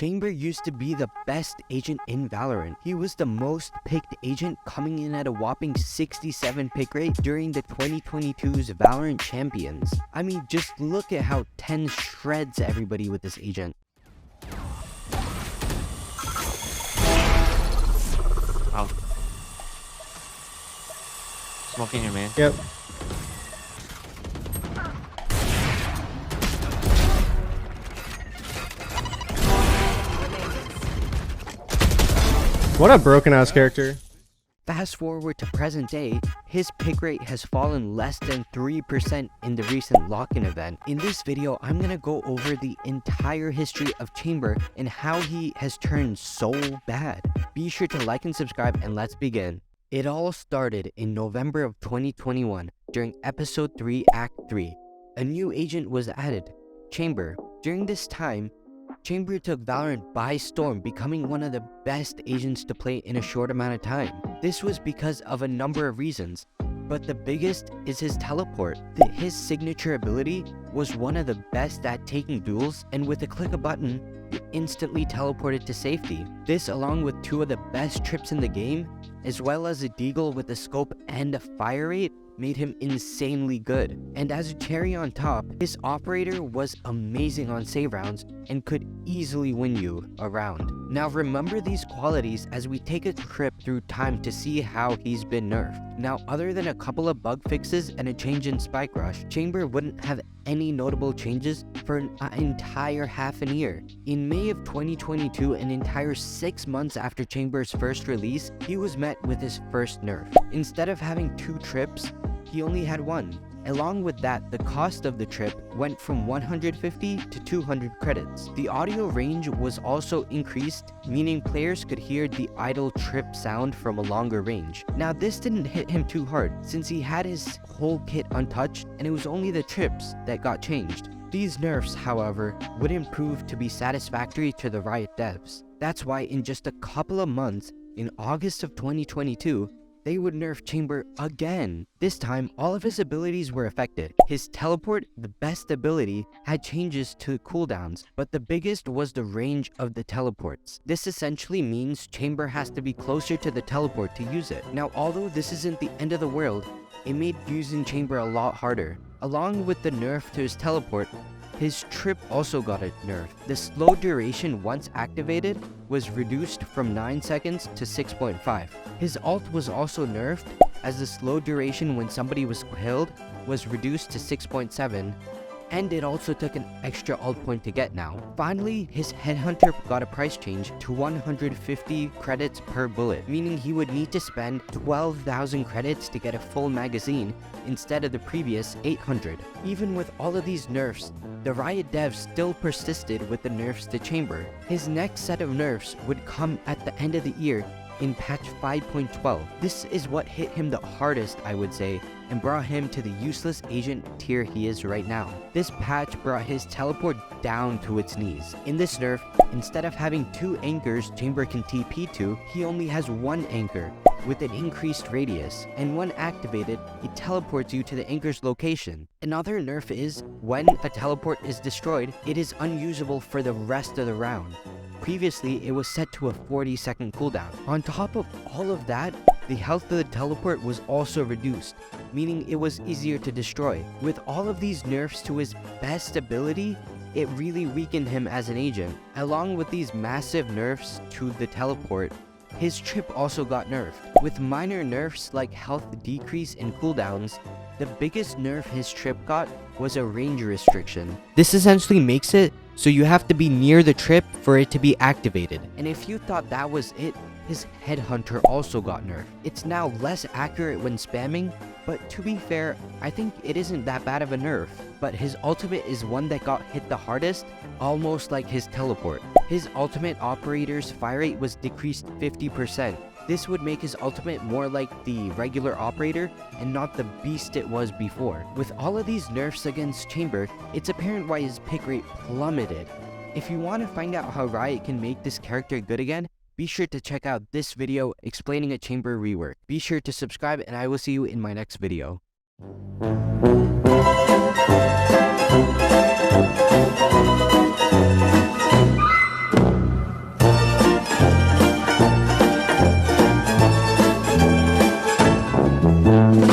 Chamber used to be the best agent in Valorant. He was the most picked agent, coming in at a whopping 67 pick rate during the 2022's Valorant Champions. I mean, just look at how 10 shreds everybody with this agent. Wow. Smoking here, man. Yep. What a broken ass character. Fast forward to present day, his pick rate has fallen less than 3% in the recent lock-in event. In this video, I'm gonna go over the entire history of Chamber and how he has turned so bad. Be sure to like and subscribe, and let's begin. It all started in November of 2021 during episode 3 act 3. A new agent was added, Chamber. During this time, Chamber took Valorant by storm, becoming one of the best agents to play in a short amount of time. This was because of a number of reasons, but the biggest is his teleport. His signature ability was one of the best at taking duels, and with a click of a button, you instantly teleported to safety. This, along with two of the best trips in the game, as well as a deagle with a scope and a fire rate, made him insanely good. And as a cherry on top, his operator was amazing on save rounds and could easily win you a round. Now remember these qualities as we take a trip through time to see how he's been nerfed. Now, other than a couple of bug fixes and a change in Spike Rush, Chamber wouldn't have any notable changes for an entire half a year. In May of 2022, an entire 6 months after Chamber's first release, he was met with his first nerf. Instead of having 2 trips, he only had 1. Along with that, the cost of the trip went from 150 to 200 credits. The audio range was also increased, meaning players could hear the idle trip sound from a longer range. Now, this didn't hit him too hard since he had his whole kit untouched, and it was only the trips that got changed. These nerfs, however, wouldn't prove to be satisfactory to the Riot devs. That's why in just a couple of months, in August of 2022, they would nerf Chamber again. This time, all of his abilities were affected. His teleport, the best ability, had changes to cooldowns, but the biggest was the range of the teleports. This essentially means Chamber has to be closer to the teleport to use it. Now, although this isn't the end of the world, it made using Chamber a lot harder. Along with the nerf to his teleport, his trip also got a nerf. The slow duration once activated was reduced from 9 seconds to 6.5. His ult was also nerfed, as the slow duration when somebody was killed was reduced to 6.7, and it also took an extra ult point to get now. Finally, his Headhunter got a price change to 150 credits per bullet, meaning he would need to spend 12,000 credits to get a full magazine instead of the previous 800. Even with all of these nerfs, the Riot devs still persisted with the nerfs to Chamber. His next set of nerfs would come at the end of the year in patch 5.12. This is what hit him the hardest, I would say, and brought him to the useless agent tier he is right now. This patch brought his teleport down to its knees. In this nerf, instead of having 2 anchors Chamber can TP to, he only has 1 anchor with an increased radius, and when activated, it teleports you to the anchor's location. Another nerf is, when a teleport is destroyed, it is unusable for the rest of the round. Previously, it was set to a 40-second cooldown. On top of all of that, the health of the teleport was also reduced, meaning it was easier to destroy. With all of these nerfs to his best ability, it really weakened him as an agent. Along with these massive nerfs to the teleport, his trip also got nerfed. With minor nerfs like health decrease and cooldowns, the biggest nerf his trip got was a range restriction. This essentially makes it so you have to be near the trip for it to be activated. And if you thought that was it, his Headhunter also got nerfed. It's now less accurate when spamming, but to be fair, I think it isn't that bad of a nerf. But his ultimate is one that got hit the hardest, almost like his teleport. His ultimate operator's fire rate was decreased 50%. This would make his ultimate more like the regular operator and not the beast it was before. With all of these nerfs against Chamber, it's apparent why his pick rate plummeted. If you want to find out how Riot can make this character good again, be sure to check out this video explaining a Chamber rework. Be sure to subscribe, and I will see you in my next video. Bye.